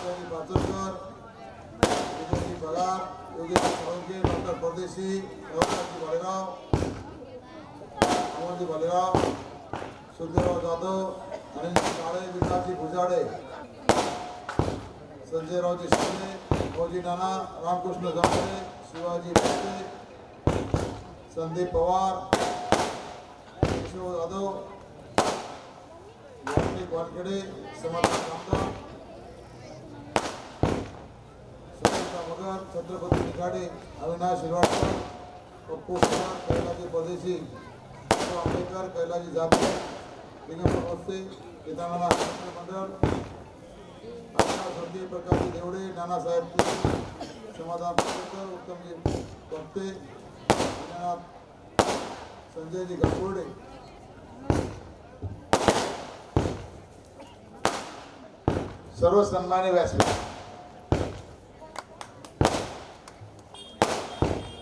विजयजी पाचोरकर, विजयजी पगार, योगेश सोळंके, डॉक्टर परदेशी, रघुनाथजी भालेराव, अमरजी भालेराव, सुखदेवराव जाधव, अनिलजी काळे, विकासजी भुजाडे, संजयरावजी शिंदे, भाऊजी नाना, रामकृष्ण जांभळे, शिवाजी भोसले, संदीप पवार, केशव जाधव, कार्तिक वानखेडे, समाधान कामदार, सुनीता मगर, छत्रपती निखाडे, अविनाश शिरवाडकर, पप्पू कुमार, कैलाजी परदेशी, आंबेडकर, कैलाजी जाधव, दिगंबर वस्ते, केदारनाथ मंडळ, संदीप प्रकाशजी देवडे, नानासाहेब समाधान पुरेकर, उत्तमजी पत्ते, संजयजी गांगुर्डे, सर्व सन्मान्य व्यासपीठ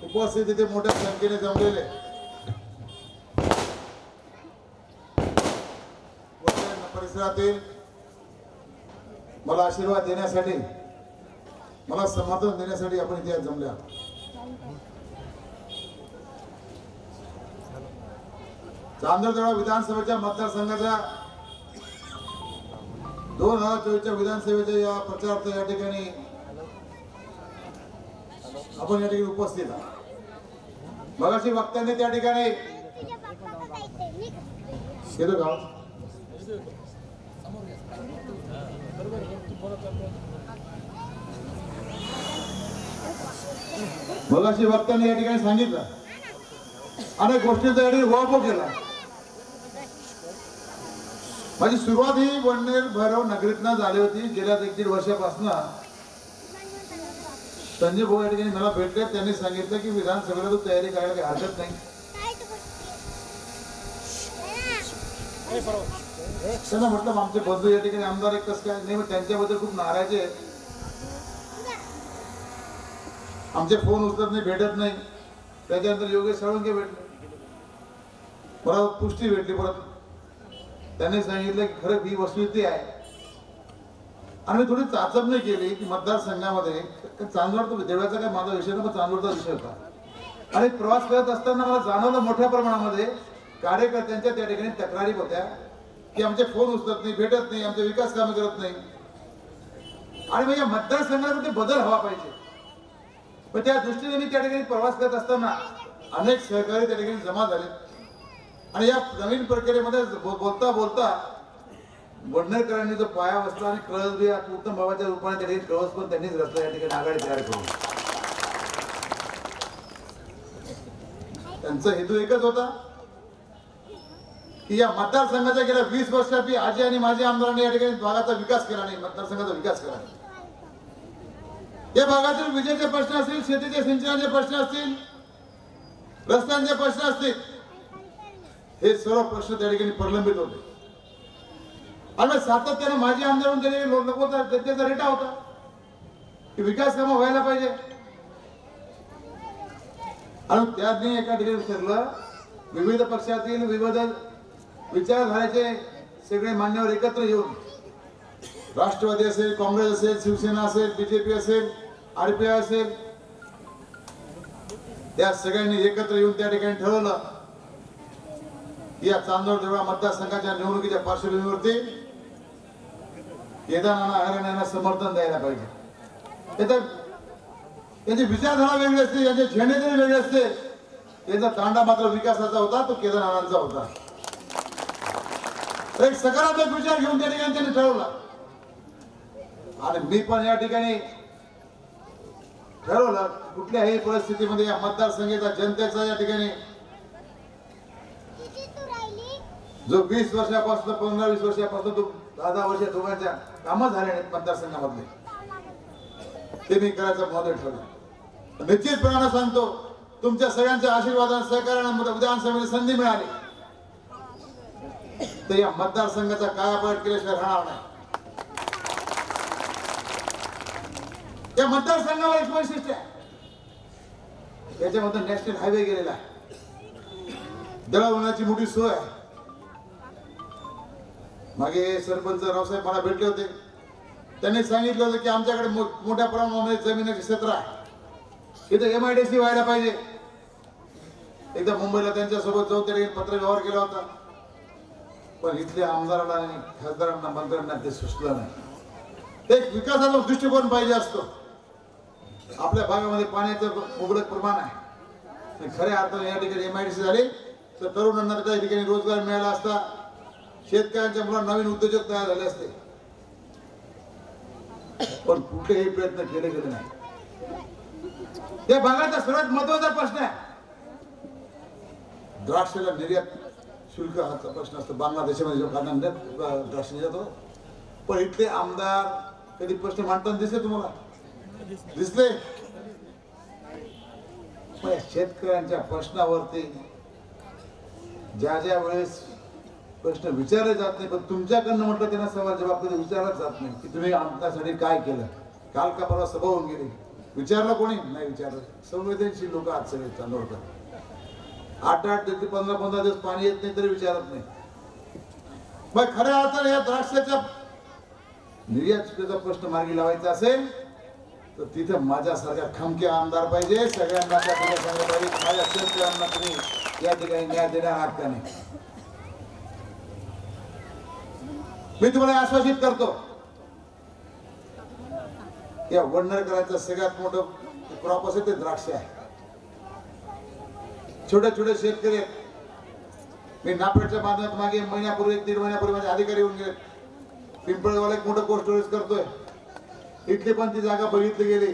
उपस्थित इथे मोठ्या संख्येने जमलेले परिसरातील मला आशीर्वाद देण्यासाठी, मला समर्थन देण्यासाठी आपण इथे जमल्या. चांदोरदेवळा विधानसभेच्या मतदारसंघाच्या 2024च्या विधानसभेच्या या प्रचारार्थ या ठिकाणी आपण या ठिकाणी उपस्थित आहात. मगाशी वक्त्यांनी त्या ठिकाणी गाव मगाशी वक्त्यांनी या ठिकाणी सांगितलं, अनेक गोष्टींचा या ठिकाणी वापर केला. माझी सुरुवात ही वडनेर भैरव नगरीतनं झाली होती. गेल्या 1-1.5 वर्षापासून संजय भाऊ या ठिकाणी मला भेटले. त्यांनी सांगितलं की विधानसभेला तू तयारी करायला काही हरकत नाही. त्यांना म्हटलं आमचे बंधू या ठिकाणी आमदार एक कसं काय नाही, त्यांच्याबद्दल खूप नाराज आहेत. आमचे फोन उचलत नाही, भेटत नाही. त्याच्यानंतर योगेश सोळंके भेटले, परत पुष्टी भेटली. परत त्यांनी सांगितलं की खरं ही वस्तुस्थिती आहे. आणि मी थोडी चाचपणी केली की मतदारसंघामध्ये चांदवड देवळाचा काय माझा विषय नव्हता, चांदवडचा विषय होता. आणि प्रवास करत असताना मला जाणवलं मोठ्या प्रमाणामध्ये कार्यकर्त्यांच्या त्या ठिकाणी तक्रारी होत्या की आमचे फोन उचलत नाही, भेटत नाही, आमचे विकास कामे करत नाही. आणि मग या मतदारसंघामध्ये बदल हवा पाहिजे. पण त्या दृष्टीने मी त्या ठिकाणी प्रवास करत असताना अनेक सहकारी त्या ठिकाणी जमा झाले. आणि या नवीन प्रक्रियेमध्ये बोलता बोलता वडनेरकरांनी जो पाया बसला आणि कळस बी उत्तम भावाच्या रूपाने त्या ठिकाणी कळस पण त्यांनीच रचला. या ठिकाणी आघाडी तयार करून त्यांचा हेतू एकच होता की या मतदारसंघाच्या गेल्या 20 वर्षापूर्वी आजी आणि माझी आमदारांनी या ठिकाणी भागाचा विकास केला नाही, मतदारसंघाचा विकास केला नाही. या भागातील विजेचे प्रश्न असतील, शेतीचे सिंचनाचे प्रश्न असतील, रस्त्यांचे प्रश्न असतील, हे सर्व प्रश्न त्या ठिकाणी प्रलंबित होते. आणि सातत्याने माझी आमदार त्यांचा रेटा होता की विकास कामं व्हायला पाहिजे. आणि त्यांनी एका ठिकाणी ठरलं, विविध पक्षातील विविध विचारधारेचे सगळे मान्यवर एकत्र येऊन, राष्ट्रवादी असेल, काँग्रेस असेल, शिवसेना असेल, बीजेपी असेल, आरपीआय असेल, त्या सगळ्यांनी एकत्र येऊन त्या ठिकाणी ठरवलं या चांदोरदेवळा मतदारसंघाच्या निवडणुकीच्या पार्श्वभूमीवरती केदारनाथ आघाडीने यांना समर्थन द्यायला पाहिजे. त्यांची विचारधारा वेगळी असते, यांचे झेंडे जरी वेगळे असते, त्यांचा तांडा मात्र विकासाचा होता, तो केदारनाथांचा होता. एक सकारात्मक विचार घेऊन त्या ठिकाणी त्यांनी ठरवला. आणि मी पण या ठिकाणी ठरवलं कुठल्याही परिस्थितीमध्ये या मतदारसंघाचा जनतेचा या ठिकाणी जो 20 वर्षापासून 15-20 वर्षापासून तो 10 वर्ष दोघांच्या कामं झाले नाहीत मतदारसंघामधले, ते मी करायचं मत ठरवलं. निश्चितपणाने सांगतो, तुमच्या सगळ्यांच्या आशीर्वादाने सहकार्याने विधानसभेची संधी मिळाली तर या मतदारसंघाचा कायापालट केल्याशिवाय राहणार नाही. या मतदारसंघावर एक वैशिष्ट्य आहे, त्याच्यामध्ये नॅशनल हायवे गेलेला आहे, दळणवळणाची मोठी सोय आहे. मागे सरपंच रावसाहेब मला भेटले होते. त्यांनी सांगितलं होतं की आमच्याकडे मोठ्या प्रमाणामध्ये जमिनीचे क्षेत्र आहे, इथं MIDC व्हायला पाहिजे. एकदा मुंबईला त्यांच्यासोबत जाऊन त्यांनी पत्र व्यवहार केला होता, पण इथल्या आमदारांना आणि खासदारांना मंत्र्यांना ते सुचलं नाही. एक विकासाचा दृष्टिकोन पाहिजे असतो. आपल्या भागामध्ये पाण्याचं मुबलक प्रमाण आहे. खऱ्या अर्थाने या ठिकाणी MIDC झाली तर तरुणांना त्या ठिकाणी रोजगार मिळाला असता, शेतकऱ्यांच्या मुलांना नवीन उद्योजक तयार झाले असते. पण कुठेही प्रयत्न केले गेले नाही. या भागाचा सर्वात महत्वाचा प्रश्न आहे द्राक्षाला निर्यात शुल्क हा प्रश्न असतो. बांगलादेशामध्ये जो खाना द्राक्ष जातो, पण इथले आमदार कधी प्रश्न मांडताना दिसले तुम्हाला? दिसले? शेतकऱ्यांच्या प्रश्नावरती ज्या ज्या वेळेस प्रश्न विचारले जात नाही, पण तुमच्याकडनं म्हटलं त्यांना सवाल जबाब कधी विचारलाच जात नाही की तुम्ही आमच्यासाठी काय केलं. काल का परवा सभा होऊन गेली, विचारलं कोणी? नाही विचारलं. संवेदनशील लोक आज सगळे चांदोरकर 8-8 ते 15-15 दिवस पाणी येत नाही तरी विचारत नाही. मग खऱ्या अर्थाने या द्राक्षाच्या निर्यात शुल्काचा प्रश्न मार्गी लावायचा असेल तर तिथे माझ्यासारखा खमक्या आमदार पाहिजे. सगळ्यांना सांगितलं पाहिजे माझ्या शेतकऱ्यांना तुम्ही या ठिकाणी न्याय देणार आहात का नाही. मी तुम्हाला आश्वासित करतो, या वडनेरकरांचं सगळ्यात मोठं क्रॉप असेल ते द्राक्ष आहे. छोटे छोटे शेतकरी आहेत. मी नापेडच्या माध्यमात मागे महिन्यापूर्वी 1-1.5 महिन्यापूर्वी माझे अधिकारी येऊन गेले. पिंपळगावला एक मोठं कोल्ड स्टोरेज करतोय. इथली पण ती जागा बघितली गेली,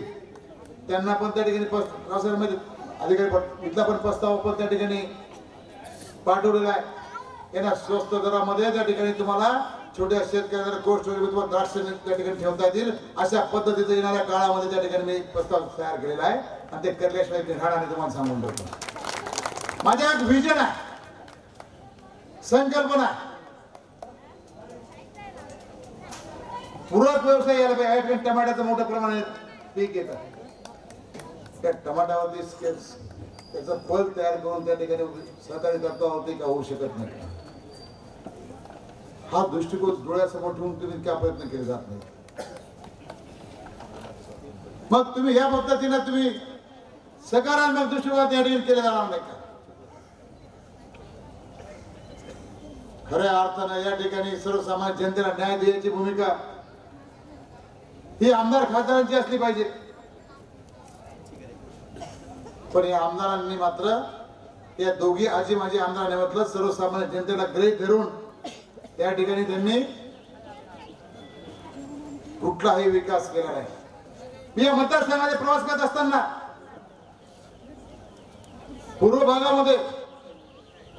त्यांना पण त्या ठिकाणी प्रसारमध्ये अधिकारी इथला पण प्रस्ताव पण त्या ठिकाणी पाठवलेला आहे. यांना स्वस्त दरामध्ये त्या ठिकाणी तुम्हाला छोट्या शेतकऱ्यांना कोल्ड स्टोरेज द्राक्ष त्या ठिकाणी ठेवता येतील अशा पद्धतीचं येणाऱ्या काळामध्ये त्या ठिकाणी मी प्रस्ताव तयार केलेला आहे आणि ते करल्याशिवाय ते राहणार नाही तुम्हाला सांगून ठेवतो. माझ्या एक व्हिजन आहे, संकल्पना आहे. पूरक व्यवसाय यायला पाहिजे. टमाट्याचं मोठ्या प्रमाणात पीक येतं, त्या टमाट्यावरती त्याचं फळ तयार करून त्या ठिकाणी सहकारी तत्वावरती का होऊ शकत नाही. हा दृष्टिकोन डोळ्यासमोर ठेवून तुम्ही काय प्रयत्न केले जात नाही. मग तुम्ही या पद्धतीने तुम्ही सकारात्मक दृष्टिकोनात या ठिकाणी केले जाणार नाही का? खऱ्या अर्थाने या ठिकाणी सर्वसामान्य जनतेला न्याय देण्याची भूमिका ही आमदार खासदारांची असली पाहिजे. पण या आमदारांनी मात्र या दोघी आजी माझी आमदारांनी म्हटलं सर्वसामान्य जनतेला गृहीत धरून त्या ठिकाणी त्यांनी कुठलाही विकास केला नाही. मी या मतदारसंघाचा प्रवास करत असताना पूर्व भागामध्ये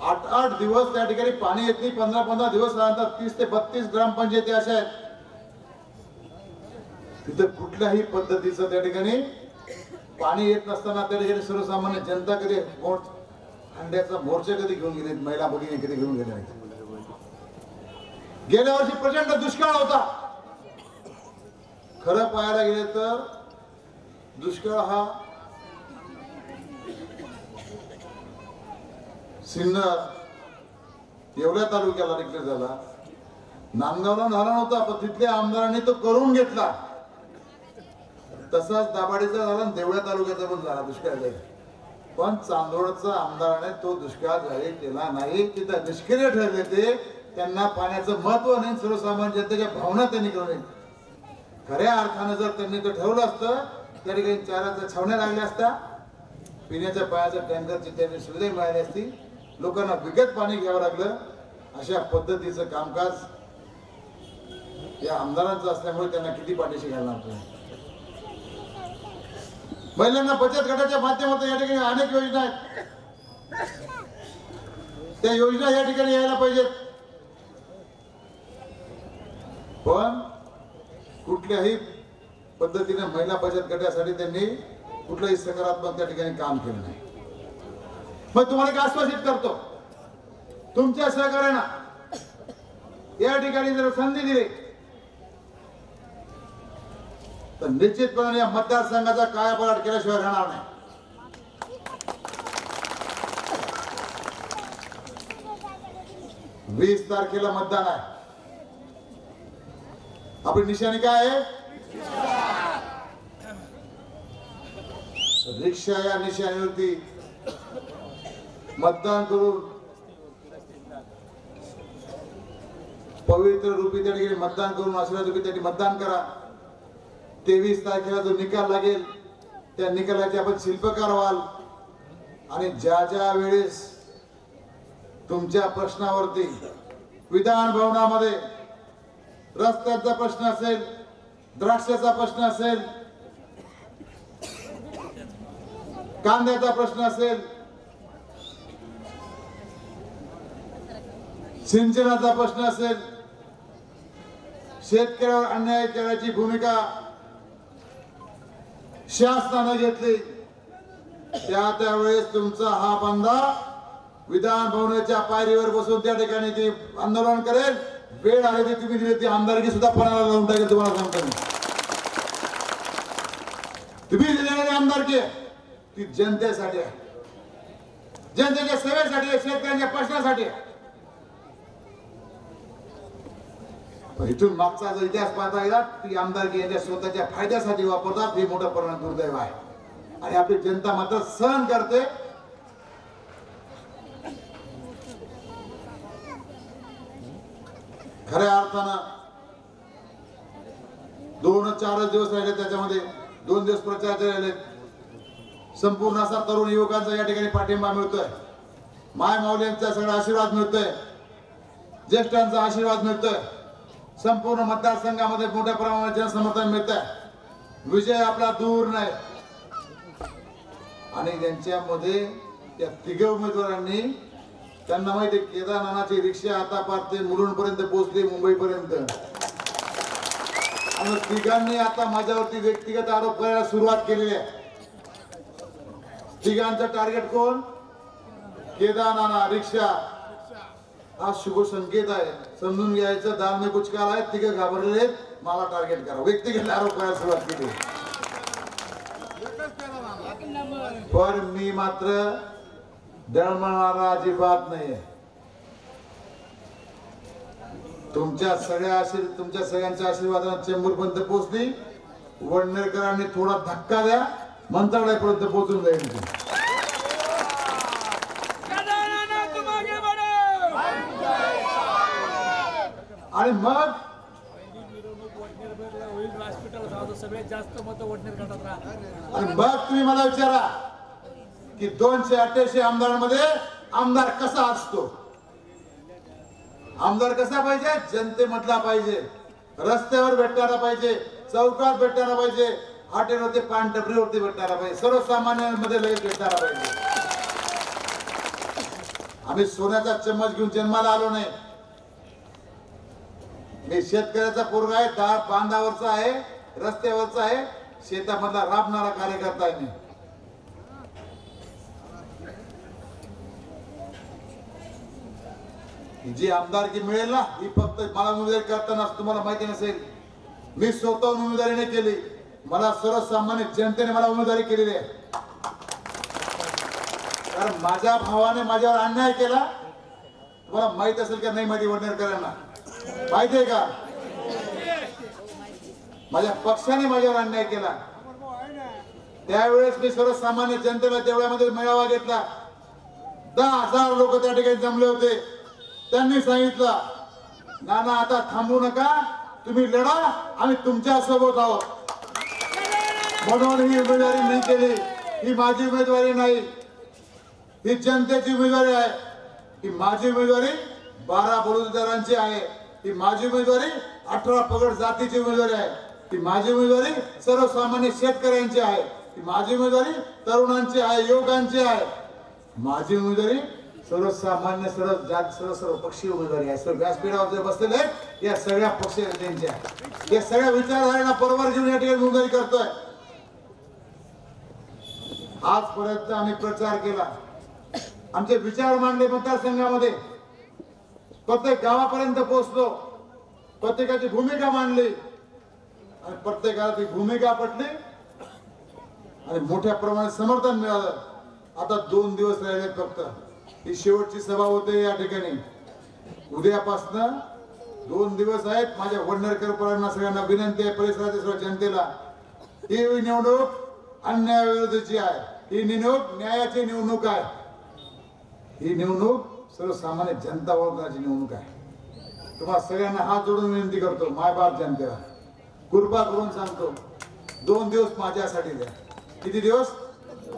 8-8 दिवस त्या ठिकाणी पाणी येत नाही. 15-15 दिवस राहतात. 30 ते 32 ग्रामपंचायती अशा आहेत तिथे कुठल्याही पद्धतीचं त्या ठिकाणी पाणी येत नसताना त्या ठिकाणी सर्वसामान्य जनता कधी हंड्याचा मोर्चा कधी घेऊन गेले, महिला भगिनी कधी घेऊन गेले नाही. गेल्या वर्षी प्रचंड दुष्काळ होता. खरं पाहायला गेले तर दुष्काळ हा सिन्नर एवढ्या तालुक्याला डिक्लेअर झाला, नांदगावला झाला नव्हता, पण तिथल्या आमदारांनी तो करून घेतला. तसाच दाभाडीचा झाला आणि देवळ्या तालुक्याचा पण झाला दुष्काळ जाहीर. पण चांदोडचा आमदाराने तो दुष्काळ जाहीर केला नाही. तिथं निष्क्रिय ठरले ते, त्यांना पाण्याचं महत्व नाही, सर्वसामान्य जनतेच्या भावना त्यांनी करून. खऱ्या अर्थानं जर त्यांनी ते ठरवलं असतं त्या ठिकाणी चाराच्या छावण्या लागल्या असत्या, पिण्याच्या पाण्याच्या टँकरची त्यांनी सुविधा मिळाली असती, लोकांना विकत पाणी घ्यावं लागलं. अशा पद्धतीचं कामकाज या आमदारांचं असल्यामुळे त्यांना किती पाठीशी घालणार तुम्ही. महिलांना बचत गटाच्या माध्यमातून या ठिकाणी अनेक योजना आहेत, त्या योजना या ठिकाणी यायला पाहिजेत. पण कुठल्याही पद्धतीने महिला बचत गटासाठी त्यांनी कुठलंही सकारात्मक त्या ठिकाणी काम केलं नाही. मग तुम्हाला एक आश्वासित करतो, तुमच्या सहकार्यानं या ठिकाणी जर संधी दिली तर निश्चितपणे या मतदारसंघाचा कायापालट केल्याशिवाय राहणार नाही. वीस तारखेला मतदान आहे. आपली निशाणी काय आहे? रिक्षा या निशाणीवरती मतदान करून पवित्र रूपी त्या ठिकाणी मतदान करून आशीर्वाद रूपी त्या ठिकाणी मतदान करा. 23 तारखेला जो निकाल लागेल त्या निकालाचे आपण शिल्पकार व्हाल आणि ज्या ज्या वेळेस तुमच्या प्रश्नावरती विधान भवनामध्ये रस्त्याचा प्रश्न असेल, द्राक्षाचा प्रश्न असेल, कांद्याचा प्रश्न असेल, सिंचनाचा प्रश्न असेल, शेतकऱ्यावर अन्याय करण्याची भूमिका शासनाने घेतली त्यावेळेस तुमचा हा बंदा विधान भवनाच्या पायरीवर बसून त्या ठिकाणी ते आंदोलन करेल. वेळ आली ती तुम्ही दिली ती आमदारकी सुद्धा पणाला लावून टाकेल. तुम्हाला सांगतो मी, तुम्ही दिलेली आमदारकी ती जनतेसाठी आहे, जनतेच्या सेवेसाठी आहे, शेतकऱ्यांच्या प्रश्नासाठी आहे. इथून मागचा जो इतिहास पाहता गेला ती आमदारकी यांच्या स्वतःच्या फायद्यासाठी वापरतात. हे मोठं परिणाम दुर्दैव आहे आणि आपली जनता मात्र सहन करते. खऱ्या अर्थानं 2-4 दिवस राहिले, त्याच्यामध्ये 2 दिवस प्रचाराचे राहिले. संपूर्ण असा तरुण युवकांचा या ठिकाणी पाठिंबा मिळतोय, माय माऊलींचा सगळा आशीर्वाद मिळतोय, ज्येष्ठांचा आशीर्वाद मिळतोय. संपूर्ण मतदारसंघामध्ये मोठ्या प्रमाणात जनसमर्थन मिळत आहे. विजय आपला दूर नाही आणि त्यांच्यामध्ये त्या तिघ उमेदवारांनी त्यांना माहिती केदारनाथाची रिक्षा आता पार ते मुलुंडपर्यंत पोहोचली, मुंबईपर्यंत. आणि तिघांनी आता माझ्यावरती व्यक्तिगत आरोप करायला सुरुवात केलेली आहे. तिघांचं टार्गेट कोण? केदारनाथ रिक्षा. हा शुभ संकेत आहे, समजून घ्यायचं. दाल में कुछ काला आहे, तिघ घाबरलेले मला टार्गेट करा, व्यक्तिगत आरोप करायला सुरुवात केली. पण मी मात्र डळमळणारा अजिबात नाहीये. तुमच्या सगळ्यांच्या आशीर्वादाने चेंबूरपर्यंत पोहोचली. वडनेरकरांनी थोडा धक्का द्या, मंत्रालयापर्यंत पोहोचून जाईल. आणि मग आणि मग तुम्ही मला विचारा की 288 आमदारांमध्ये आमदार कसा असतो? आमदार कसा पाहिजे? जनतेमधला पाहिजे, रस्त्यावर भेटणारा पाहिजे, चौकात भेटणारा पाहिजे, हॉटेलवरती पानटपरीवरती भेटणारा पाहिजे, सर्वसामान्यांमध्ये लगेच भेटणारा पाहिजे. आम्ही सोन्याचा चम्मच घेऊन जन्माला आलो नाही. मी शेतकऱ्याचा पोरगा आहे, बांधावरचा आहे, रस्त्यावरचा आहे, शेतामधला राबणारा कार्यकर्ता आहे. मी जी आमदारकी मिळेल ना, ही फक्त मला उमेदवारी करताना तुम्हाला माहिती नसेल, मी स्वतःहून उमेदवारी नाही केली. मला सर्वसामान्य जनतेने मला उमेदवारी केलेली आहे. कारण माझ्या भावाने माझ्यावर अन्याय केला. तुम्हाला माहित असेल का नाही माहिती? वडनेरकरांना माहिती आहे का? माझ्या पक्षाने माझ्यावर अन्याय केला. त्यावेळेस मी सर्वसामान्य जनतेला तेवढ्यामध्ये मेळावा घेतला. 10,000 लोक त्या ठिकाणी जमले होते. त्यांनी सांगितलं, नाना आता थांबू नका, तुम्ही लढा, आम्ही तुमच्या सोबत आहोत. म्हणून ही उमेदवारी मी केली. ही माझी उमेदवारी नाही, ही जनतेची उमेदवारी आहे. ही माझी उमेदवारी 12 बलुतेदारांची आहे. ही माझी उमेदवारी 18 पगड जातीची उमेदवारी आहे. ही माझी उमेदवारी सर्वसामान्य शेतकऱ्यांची आहे. ही माझी उमेदवारी तरुणांची आहे, युवकांची आहे. माझी उमेदवारी सर्वसामान्य सर्व पक्षीय उमेदवारी आहे. सर्व व्यासपीठावर जे बसलेले आहेत या सगळ्या पक्षीय नेत्यांच्या, या सगळ्या विचारधारणा बरोबर घेऊन या ठिकाणी उमेदवारी करतोय. आजपर्यंत आम्ही प्रचार केला, आमचे विचार मांडले मतदारसंघामध्ये, प्रत्येक गावापर्यंत पोहोचलो, प्रत्येकाची भूमिका मांडली आणि प्रत्येकाला ती भूमिका पटली आणि मोठ्या प्रमाणात समर्थन मिळालं. आता 2 दिवस राहिले फक्त. ही शेवटची सभा होते या ठिकाणी. उद्यापासून 2 दिवस आहेत. माझ्या वडनेरकरांना सगळ्यांना विनंती आहे, परिसरातील सर्व जनतेला, ही निवडणूक अन्यायाविरोधाची आहे. ही निवडणूक न्यायाची निवडणूक आहे. ही निवडणूक सर्वसामान्य जनता ओळखण्याची निवडणूक आहे. तुम्हाला सगळ्यांना हात जोडून विनंती करतो, मायबाप जनतेला कृपा करून सांगतो, 2 दिवस माझ्यासाठी द्या. किती दिवस?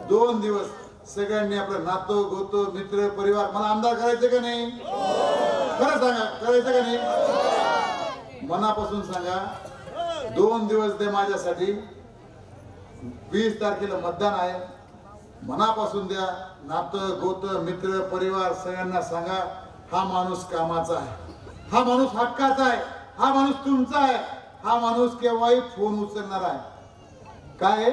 2 दिवस. सगळ्यांनी आपलं नातं गोतो मित्र परिवार, मला आमदार करायचं का नाही? खरं सांगा, करायचं का नाही? मनापासून सांगा. 2 दिवस दे माझ्यासाठी. 20 तारखेला मतदान आहे. मनापासून द्या. नातं गोत मित्र परिवार सगळ्यांना सांगा, हा माणूस कामाचा आहे, हा माणूस हक्काचा आहे, हा माणूस तुमचा आहे, हा माणूस केव्हाही फोन उचलणार आहे. काय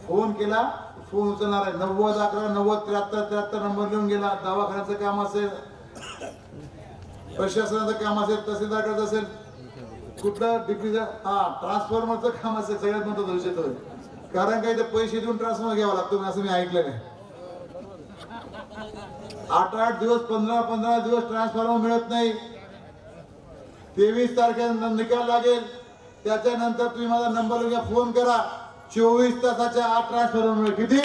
फोन केला फोन उचलणार आहे. 90 11 90 73 73 नंबर लिहून गेला. दवाखान्याचं काम असेल, प्रशासनाचं काम असेल, तहसीलदारकडे असेल, कुठलं डिप्टीचं ट्रान्सफॉर्मरचं काम असेल, सगळ्यात महत्त्वाचा विषय तो. कारण काय ते पैसे देऊन ट्रान्सफॉर्मर घ्यावा लागतो असं मी ऐकलं नाही. 8-8 दिवस 15-15 दिवस ट्रान्सफॉर्मर मिळत नाही. 23 तारखेनंतर निकाल लागेल. त्याच्यानंतर तुम्ही माझा नंबर घ्या, फोन करा. 24 तासाच्या आत ट्रान्सफॉर्मर मिळेल. किती?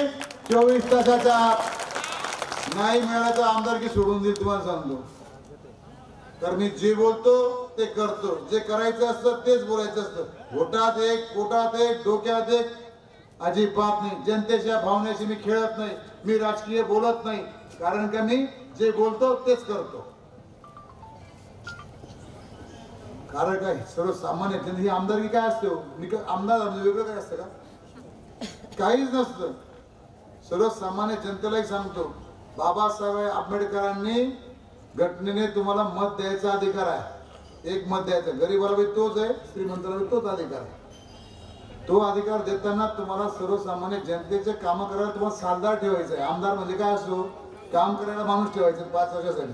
24 तासाच्या आत. नाही मिळालं तर आमदारकी सोडून देईल, तुम्हाला सांगतो. तर मी जे बोलतो ते करतो. जे करायचं असतं तेच बोलायचं असतं. होटात एक, पोटात एक, डोक्यात एक, अजिबात नाही. जनतेच्या भावनेशी मी खेळत नाही. मी राजकीय बोलत नाही. कारण का मी जे बोलतो तेच करतो. कारण काय सर्वसामान्य जनते ही आमदारकी काय असते? आमदार वेगळं काय असतं का? काहीच नसतं. सर्वसामान्य जनतेलाही सांगतो, बाबासाहेब आंबेडकरांनी घटनेने तुम्हाला मत द्यायचा अधिकार आहे. एक मत द्यायचा. गरीबाला बी तोच आहे, श्रीमंताला बी तोच अधिकार आहे. तो अधिकार देताना तुम्हाला सर्वसामान्य जनतेचे काम करायला तुम्हाला सालदार ठेवायचं आहे. आमदार म्हणजे काय असतो? काम करायला माणूस ठेवायचं 5 वर्षासाठी.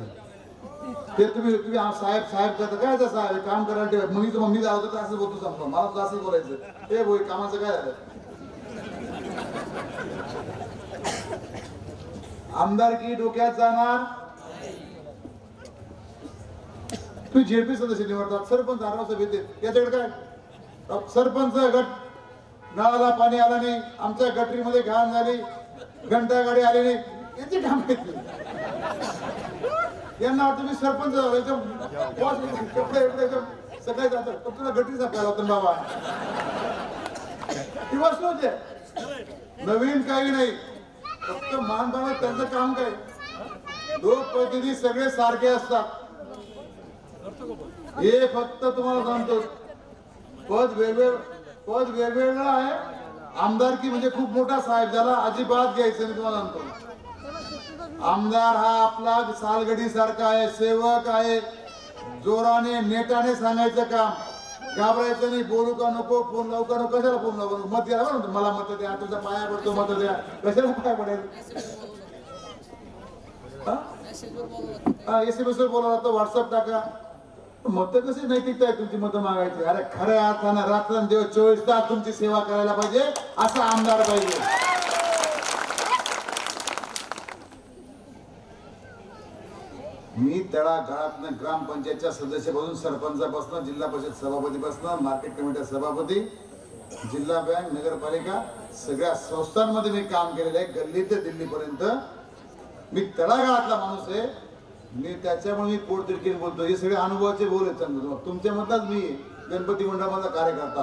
ते तुम्ही साहेब साहेब करता काय? असं साहेब काम करायला ठेवायचं. मग मी जाऊ तर असं बोलतो, सांगतो मला तर असं बोलायचं. हे बोल कामाचं काय झालं? आमदारकी डोक्यात जाणार. तुम्ही जेपी सदस्य निवडतात, सरपंच आरामसभा येते, याच्याकडे काय? सरपंच गट नळाला पाणी आलं नाही, आमच्या गटरीमध्ये घाण झाली, घंटा गाडी आली नाही, याची काम घेतली. यांना वाटतं मी सरपंच कपडे सकाळी जातो, तुला गटरीचा प्याला होता बाबा. दिवस नव्हते, नवीन काही नाही. फक्त मानपान त्यांचं काम काय? लोकप्रतिनिधी सगळे सारखे असतात. हे फक्त तुम्हाला सांगतो, पद वेगवेगळं आहे. आमदारकी म्हणजे खूप मोठा साहेब, ज्याला अजिबात घ्यायचं नाही. तुम्हाला सांगतो, आमदार हा आपला सालगडी सारखा आहे, सेवक आहे. जोराने नेटाने सांगायचं काम, घाबरायचं नाही. बोलू का नको, फोन लावू का नको, कशाला फोन लावू? मत द्या, मला मत द्या, तुझा पाया पडतो, मत द्या. कशाला पाया पडेल? SMS वर बोला जातो, व्हॉट्सअप टाका. मत कशी नैतिकता आहे तुमची? मतं मागायची? अरे खऱ्या अर्थानं रात्रंदिवस 24 तास तुमची सेवा करायला पाहिजे, असा आमदार पाहिजे. मी तळागाळातनं ग्रामपंचायतच्या सदस्यापासून सरपंचापासून जिल्हा परिषद सभापतीपासून मार्केट कमिटी सभापती, जिल्हा बँक, नगरपालिका सगळ्या संस्थांमध्ये मी काम केलेलं आहे. गल्ली ते दिल्लीपर्यंत मी तळागाळातला माणूस आहे. मी त्याच्यामुळे मी पोटतिडकीने बोलतो. हे सगळे अनुभवाचे बोल आहेत. समजा तुमच्यामधलाच मी गणपती मंडळामधला कार्यकर्ता,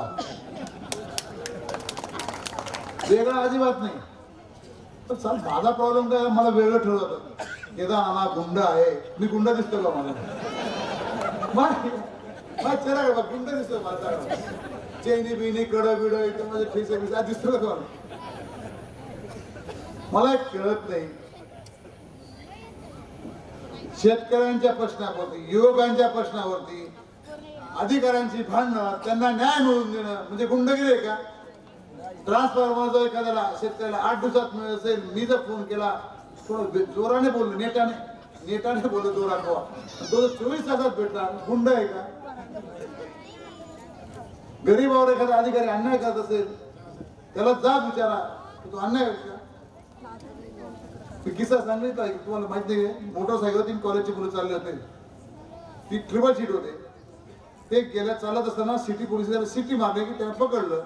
वेगळा अजिबात नाही. पण चाल माझा प्रॉब्लेम काय, मला वेगळं ठरवलं. केदार गुंड आहे, मी गुंड दिसतो का? मला चेहरा का गुंड दिसतो माझा? चेनी बिनी कड बिड एकदम माझे फेस बिसा दिसतो का? मला कळत नाही. शेतकऱ्यांच्या प्रश्नावरती, युवकांच्या प्रश्नावरती, अधिकाऱ्यांची भांडणं, त्यांना न्याय मिळवून देणं म्हणजे गुंडगिरी आहे का? ट्रान्सफॉर्मर जर एखाद्याला शेतकऱ्याला 8 दिवसात मिळत असेल, मी जर फोन केला, थोडं जोराने बोललो, नेटाने बोललो जोरात, तो 24 तासात भेटला, गुंड आहे का? गरीबावर एखादा अधिकारी अन्याय करत असेल, त्याला जाब विचारा, तो अन्याय आहे का? किस्सा सांगितला की तुम्हाला माहिती नाही, मोटरसायकल 3 कॉलेजची मुलं चालले होते, ती ट्रिपल सीट होते. ते गेल्या चालत असताना सिटी पोलिसांनी सिटी मारली की त्यांना पकडलं.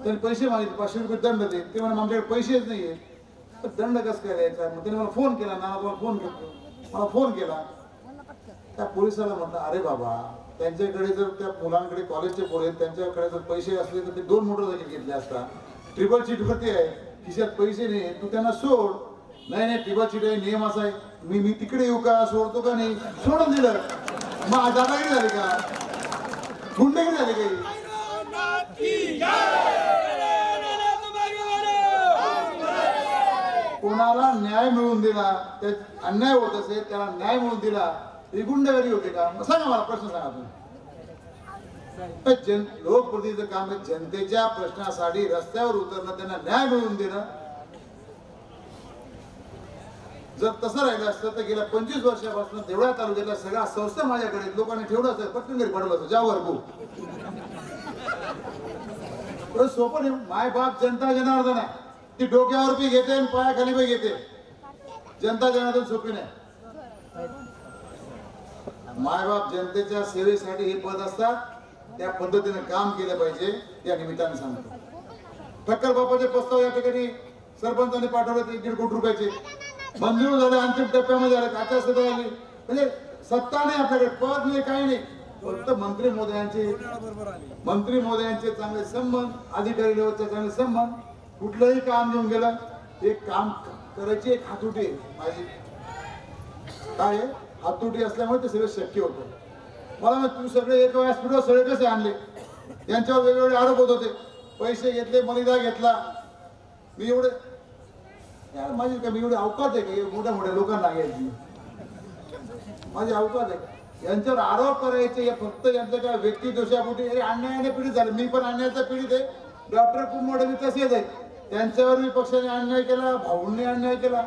त्यांनी पैसे मागितले, 500 रुपये दंड दे. ते म्हणे आमच्याकडे पैसेच नाहीये. तर दंड कसं काय द्यायचा? मग त्याने मला फोन केला, नाना तुम्हाला फोन करतो. मला फोन केला. त्या पोलिसाला म्हटलं अरे बाबा, त्यांच्याकडे जर त्या मुलांकडे कॉलेजचे पोरं आहेत, त्यांच्याकडे जर पैसे असले तर ते 2 मोटरसायकल घेतले असता. ट्रिपल सीट वरती आहे, खिशात पैसे नाही, तू त्यांना सोड. नाही ट्रिपल सीट आहे, नियम असा आहे. मी तिकडे येऊ का, सोडतो का नाही, सोडून दिलं. मग दादागिरी झाली का, गुंडगिरी झाली काही? कोणाला न्याय मिळवून दिला, अन्याय होत असेल त्याला न्याय मिळवून दिला, ही गुंडगिरी होते का? सांगा मला, प्रश्न सांगा तुम्ही. लोकप्रतिनिधीचं काम आहे जनतेच्या प्रश्नासाठी रस्त्यावर उतरणं, त्यांना न्याय मिळवून देणं. जर तसं राहिलं असतं तर गेल्या 25 वर्षापासून देवळा तालुक्यातल्या सगळ्या संस्था माझ्याकडे लोकांनी ठेवलं असतं, पटकन घरी पडलं असतं, ज्यावर गो सोपं नाही. माय बाप जनता जनार्दन आहे, ती डोक्यावर बी घेते आणि पायाखाली बी घेते. जनता जनार्दन सोपी नाही. मायबाप जनतेच्या सेवेसाठी हे पद असतात, त्या पद्धतीने काम केलं पाहिजे. या निमित्ताने सांगतो, ठक्कर बापाचे प्रस्ताव या ठिकाणी सरपंचाने पाठवले 1.5 कोटी रुपयाचे मंजूर झाले. अंतिम टप्प्यामध्ये आले, आचारसंहिता आली. म्हणजे सत्ता नाही आपल्याकडे, पद नाही, काही नाही, फक्त मंत्री महोदयांचे चांगले संबंध, अधिकारी लेवलचे चांगले संबंध. कुठलंही काम घेऊन गेलं, एक काम करायची एक हातोटी माझी काय आहे, हातोटी असल्यामुळे ते सगळं शक्य होतं. मला तू सगळे एक व्यासपीठावर सगळे कसे आणले, त्यांच्यावर वेगवेगळे आरोप होत होते. पैसे घेतले, मलिदा घेतला. मी एवढे यार माझी काय, मी एवढे अवकात आहे की मोठ्या मोठ्या लोकांना घ्यायची? माझी अवकात आहे यांच्यावर आरोप करायचे? फक्त यांचं काय व्यक्ती दोषापोटी अन्यायाने पीडित झाले. मी पण अन्यायाचा पीडित आहे. डॉक्टर कुंभोडे मी तसेच आहे, त्यांच्यावर मी पक्षाने अन्याय केला, भाऊंनी अन्याय केला.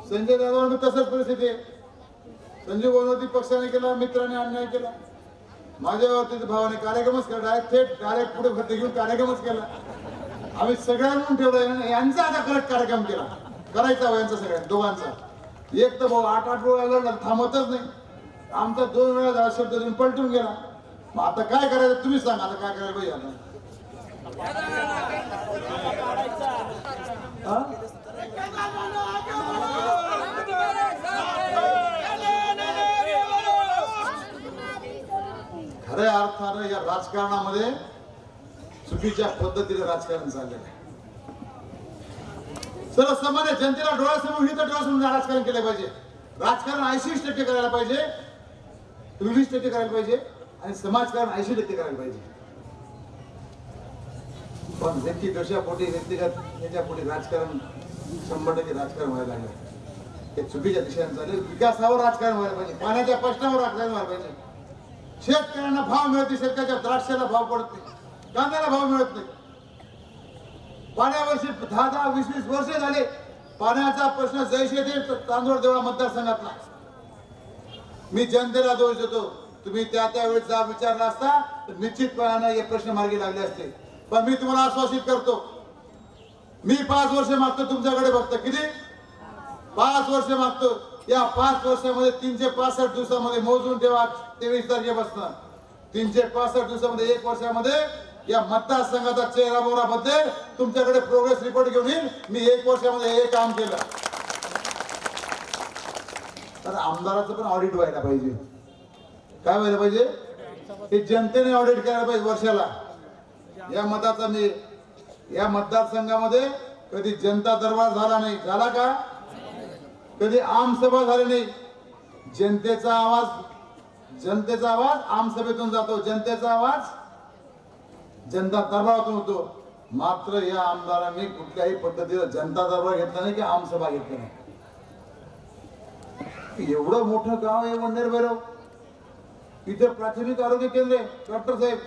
संजय दादावर मी तसंच परिस्थिती आहे. संजय गोंधवती पक्षाने केला, मित्राने अन्याय केला. माझ्यावरती भावाने कार्यक्रमच केला, डायरेक्ट पुढे भरती घेऊन कार्यक्रमच केला. आम्ही सगळ्यांना ठेवलं, यांचा आता करेक्ट कार्यक्रम केला, करायचा हो यांचा सगळ्या दोघांचा. एक तर भाऊ 8-8 वेळा लढला, थांबतच नाही. आमचा 2 वेळा शब्द देऊन पलटून गेला. मग आता काय करायचं तुम्ही सांगा, आता काय करायला पाहिजे? आता खऱ्या अर्थानं या राजकारणामध्ये चुकीच्या पद्धतीने राजकारण चाललेलं आहे. सर्वसामान्य जनतेला डोळ्यासमोर हित डोळ्यासमोर राजकारण केलं पाहिजे. राजकारण 80% करायला पाहिजे, 20% करायला पाहिजे, आणि समाजकारण 80% करायला पाहिजे. पण व्यक्ती दोषापोटी, व्यक्तिगत याच्यापोटी राजकारण 100% राजकारण व्हायला लागलं. हे चुकीच्या दिशेने चालले. विकासावर राजकारण व्हायला पाहिजे, पाण्याच्या प्रश्नावर राजकारण व्हायला पाहिजे. शेतकऱ्यांना भाव मिळते, शेतकऱ्याच्या द्राक्षाला भाव पडत नाही, कांद्याला भाव मिळत नाही. पाण्यावर्षी 10-20 वर्ष झाले पाण्याचा प्रश्न जैसे ते तांदूळ देवळा मतदारसंघातला. मी जनतेला दोष देतो, तुम्ही त्यावेळेस जा विचारला असता तर निश्चितपणाने हे प्रश्न मार्गी लागले असते. पण मी तुम्हाला आश्वासित करतो, मी 5 वर्ष मागतो तुमच्याकडे. फक्त किती? 5 वर्ष मागतो. या 5 वर्षामध्ये 365 दिवसामध्ये मोजून ठेवा, 23 तारखेपासून 365 दिवसामध्ये 1 वर्षामध्ये या मतदारसंघाचा चेहरा मोहरा बद्दल तुमच्याकडे प्रोग्रेस रिपोर्ट घेऊन येईल. मी 1 वर्षामध्ये हे काम केलं. तर आमदाराचं पण ऑडिट व्हायला पाहिजे. काय व्हायला पाहिजे? हे जनतेने ऑडिट करायला पाहिजे वर्षाला. या मतदारसंघामध्ये कधी जनता दरबार झाला नाही, झाला का? कधी आमसभा झाली नाही. जनतेचा आवाज आमसभेतून जातो, जनतेचा आवाज जनता दरबारातून होतो. मात्र या आमदारांनी कुठल्याही पद्धतीने जनता दरबार घेतला नाही की आमसभा घेतली नाही. एवढं मोठं गाव आहे वंडेर भैरव, इथे प्राथमिक आरोग्य केंद्र आहे. डॉक्टर साहेब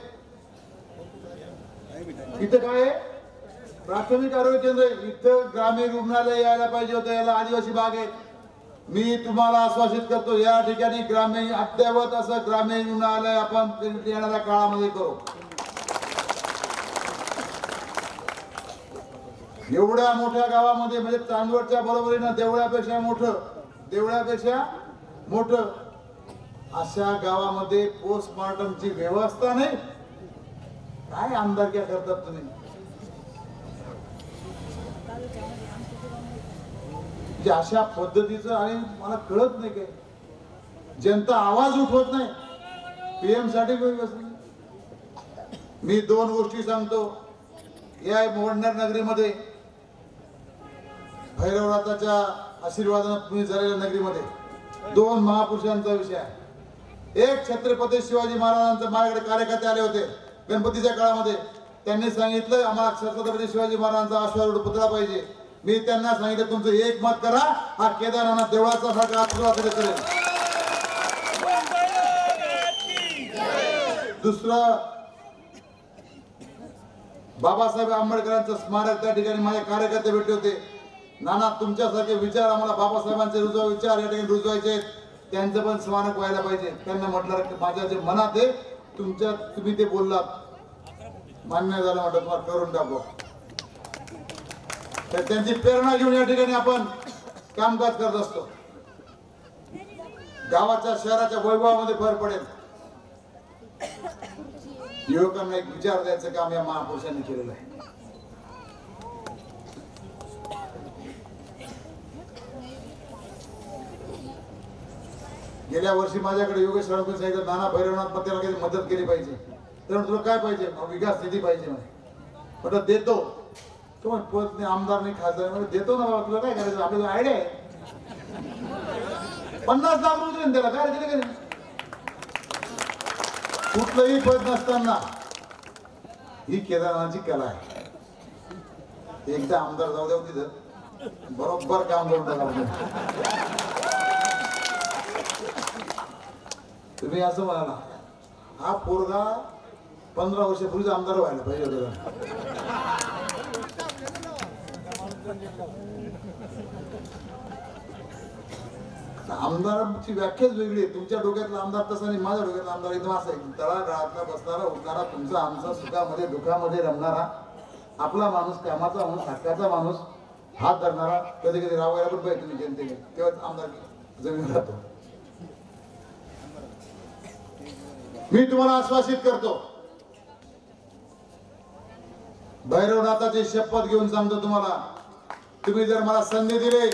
इथं काय आहे? प्राथमिक आरोग्य केंद्र. इथं ग्रामीण रुग्णालय यायला पाहिजे होतं, याला आदिवासी भाग आहे. मी तुम्हाला आश्वासित करतो, या ठिकाणी ग्रामीण अद्ययावत असं ग्रामीण रुग्णालय आपण येणाऱ्या काळामध्ये करू. एवढ्या मोठ्या गावामध्ये, म्हणजे चांदवडच्या बरोबरीनं देवळापेक्षा मोठं अशा गावामध्ये पोस्टमार्टमची व्यवस्था नाही, काय आमदारक्या करतात तुम्ही? म्हणजे अशा पद्धतीचं, आणि मला कळत नाही काय, जनता आवाज उठवत नाही पीएम साठी. मी दोन गोष्टी सांगतो. या मोडणार नगरीमध्ये भैरवनाथाच्या आशीर्वादाने तुम्ही झालेल्या नगरीमध्ये दोन महापुरुषांचा विषय आहे. एक छत्रपती शिवाजी महाराजांचे माझ्याकडे कार्यकर्ते आले होते गणपतीच्या काळामध्ये. त्यांनी सांगितलं आम्हाला छत्रपती शिवाजी महाराजांचा आशीर्वाद पुतळा पाहिजे. मी त्यांना सांगितलं तुमचं एक मत करा, हा केदारनाथ देवळाचा सारखा आशीर्वाद करेल. दुसरं, बाबासाहेब आंबेडकरांचं स्मारक त्या ठिकाणी माझे कार्यकर्ते भेटले होते. नाना तुमच्यासारखे विचार आम्हाला बाबासाहेबांचे विचार या ठिकाणी रुजवायचे आहेत, त्यांचं पण स्मारक व्हायला पाहिजे. त्यांना म्हटलं माझ्या जे मनात आहे तुम्ही ते बोललात मान्य झालं, म्हटलं तुम्हाला करून टाकू. तर त्यांची प्रेरणा घेऊन या ठिकाणी आपण कामकाज करत असतो. गावाच्या शहराच्या वैभवामध्ये भर पडेल. युवकांना एक विचार द्यायचं काम या महापुरुषांनी केलेलं आहे. गेल्या वर्षी माझ्याकडे योगेश साळुंखे सांगितलं नाना भैरवनाथ मध्ये काही मदत केली पाहिजे. तर तुला काय पाहिजे? विकास निधी पाहिजे म्हटलं देतो. तो पद आमदार नाही खासदार म्हणजे देतो ना बाबा, तुला काय करायचं? आपल्याला आयडिया आहे 50 लाख रुपये त्याला काय दिले का? कुठलंही पद नसताना ही केदारनाथची कला आहे. एकदा आमदार जाऊ द्या तिथं बरोबर काम करून टाका. तुम्ही असं म्हणाला हा पोरगा 15 वर्षापूर्वीच आमदार व्हायला पाहिजे होता. आमदारांची व्याख्याच वेगळी आहे. तुमच्या डोक्यातला आमदार तसा नाही, माझ्या डोक्यातला आमदार एकदम असा आहे तळागाळातला बसणारा उठणारा तुमचा आमचा सुखामध्ये दुःखामध्ये रमणारा आपला माणूस, कामाचा माणूस, हक्काचा माणूस, हात धरणारा. कधी कधी रावायला पण पाहिजे तुम्ही जनतेने, तेव्हाच आमदार जमीन राहतो. मी तुम्हाला आश्वासित करतो, भैरवनाथाची शपथ घेऊन सांगतो तुम्हाला, तुम्ही जर मला संधी दिली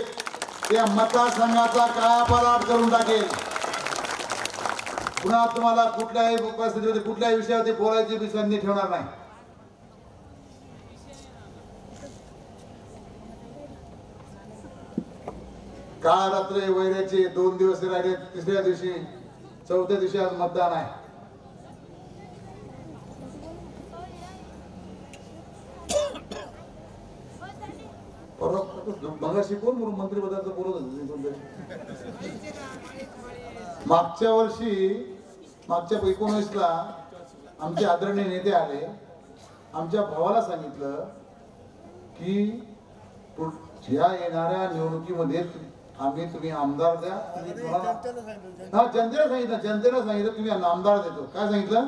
त्या मतदारसंघाचा कायापालट करून टाकेल. पुन्हा तुम्हाला कुठल्याही परिस्थितीमध्ये कुठल्याही विषयावरती बोलायची मी संधी ठेवणार नाही. काळ रात्र वैराचे 2 दिवस राहिले, तिसऱ्या दिवशी चौथ्या दिवशी आज मतदान आहे. मगाशी कोण म्हणून मंत्रिपदाचं बोलत होते? मागच्या वर्षी मागच्या 19ला आमचे आदरणीय नेते आले, आमच्या भावाला सांगितलं की या येणाऱ्या निवडणुकीमध्ये तुम्ही आमदार द्या. हा जनतेला सांगितलं तुम्ही नामदार देतो. काय सांगितलं?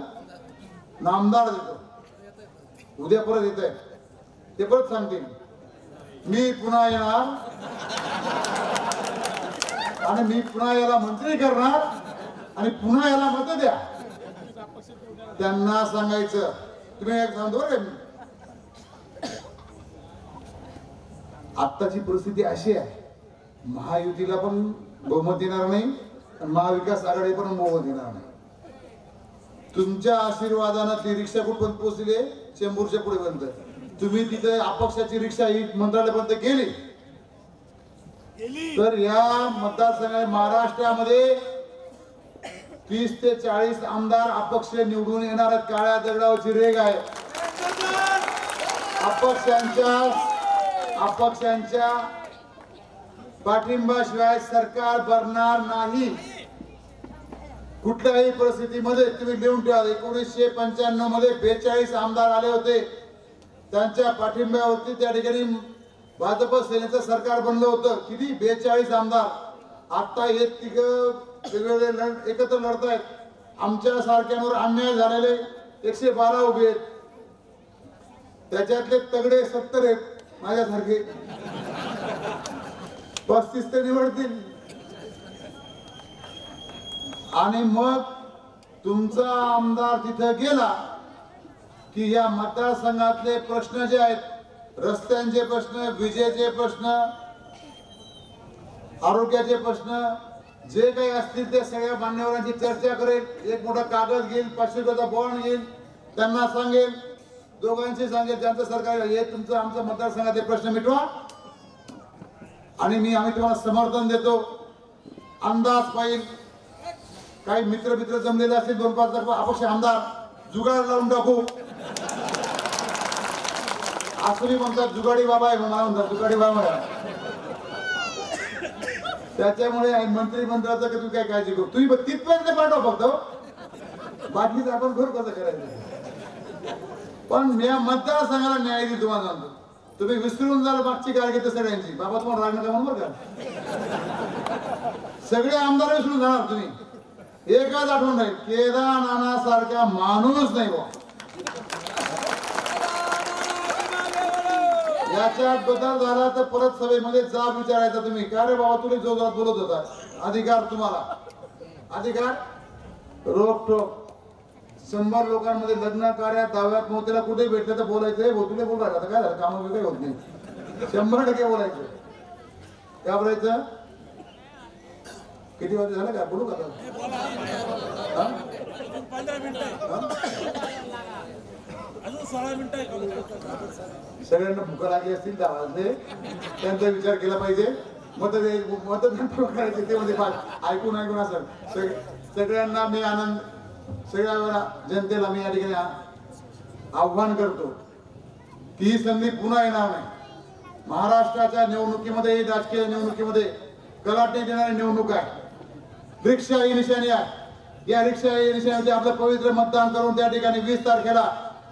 नामदार देतो. उद्या परत येत आहे ते परत सांगतील मी पुन्हा येणार आणि मी पुन्हा याला मंत्री करणार आणि पुन्हा याला मत द्या. त्यांना सांगायचं तुम्ही एक सांगतो बरं का, आत्ताची परिस्थिती अशी आहे, महायुतीला पण बहुमत येणार नाही आणि महाविकास आघाडी पण बहुमत येणार नाही. तुमच्या आशीर्वादानं ती रिक्षा कुठपर्यंत पोहोचली? चेंबूरच्या पुढे पर्यंत. तुम्ही तिथे अपक्षाची रिक्षा ही मंत्रालयापर्यंत गेली तर या मतदारसंघात महाराष्ट्रामध्ये 30 ते 40 आमदार अपक्ष निवडून येणार आहेत. काळ्या दगडावरची रेग आहे. अपक्षांच्या पाठिंबाशिवाय सरकार भरणार नाही. कुठल्याही परिस्थितीमध्ये तुम्ही लिहून ठेवा. 1995 मध्ये 42 आमदार आले होते. त्यांच्या पाठिंब्यावरती त्या ठिकाणी भाजप सेनेचं सरकार बनलं होतं. किती? 42 आमदार. आता हे तिघ वेगवेगळे एकत्र लढतायत. आमच्या सारख्यांवर अन्याय झालेले 112 उभे आहेत. त्याच्यातले तगडे 70 आहेत माझ्यासारखे. 35 ते निवडतील. आणि मग तुमचा आमदार तिथे गेला की या मतदारसंघातले प्रश्न जे आहेत, रस्त्यांचे प्रश्न, विजेचे प्रश्न, आरोग्याचे प्रश्न जे काही असतील ते सगळ्या मान्यवरांची चर्चा करेल, एक मोठा कागद घेईल, 500 रुपयाचा बॉन्ड घेईल, त्यांना सांगेल, दोघांशी सांगेल त्यांचं सरकार हे तुमचं आमचं मतदारसंघाचे प्रश्न मिटवा आणि आम्ही तुम्हाला समर्थन देतो. अंदाज पाहिजे काही मित्र जमलेले असतील 2-5 अपक्ष आमदार जुगाड लावून टाकू. असं म्हणतात जुगाडी बाबा आहे म्हणतात, जुगाडी बाबा. त्याच्यामुळे मंत्रिमंडळाचं का तू काय काळजी करू, तुम्ही तिथपर्यंत पाठवा फक्त, बाकीच आपण घर कसं करायचं. पण मी मतदारसंघाला न्याय देईल तुम्हाला सांगतो. तुम्ही विसरून जाल मागची कारकीर्द सगळ्यांची. बाबा तुम्हाला राग नका म्हणून बरं का, सगळे आमदार विसरून जाणार तुम्ही. एकच आठवण राहील, केदार नाना सारखा माणूस नाही बा. याच्यात बदल झाला तर परत सभेमध्ये जाब विचारायचा तुम्ही, का रे बाबा तुम्ही जो जोरात बोलत होता. अधिकार तुम्हाला, अधिकार रोकटोक. 100 लोकांमध्ये लग्न कार्यात दाव्यात मोत्याला कुठे भेटलं तर बोलायचं, तुला बोल राहिला तर काय झालं, कामं काही होत नाही. 100% बोलायचं. काय बोलायचं, किती वाजता झालं का बोलू का, 15 मिनिटं अजून 16 मिनिटं. सगळ्यांना भुका लागली असतील 10 वाजले, त्यांचा विचार केला पाहिजे. मतदान करायचे ते म्हणजे ऐकून असं सगळ्यांना मी आनंद, सगळ्या जनतेला मी या ठिकाणी आव्हान करतो की ही संधी पुन्हा येणार नाही. महाराष्ट्राच्या निवडणुकीमध्ये, राजकीय निवडणुकीमध्ये कलाटणी देणारी निवडणूक आहे. रिक्षा ही निशाणी आहे. या रिक्षा ही निशाणीमध्ये आपलं पवित्र मतदान करून त्या ठिकाणी 20 तारखेला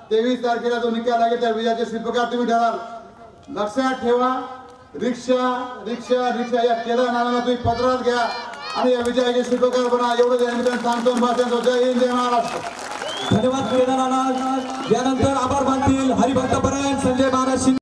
23 तारखेला जो निकाल लागेल त्या विजयाचे शिल्पकार तुम्ही ठराल. लक्षात ठेवा, रिक्षा रिक्षा रिक्षा या केदार नानाला तुम्ही पत्रात घ्या आणि या विजयाचे शिल्पकार बना. एवढं या निमित्ताने सांगतो. भाषण. जय हिंद, जय महाराष्ट्र. धन्यवाद केदार नाना. यानंतर आभार मानतील हरिभक्त परायण संजय महाराज.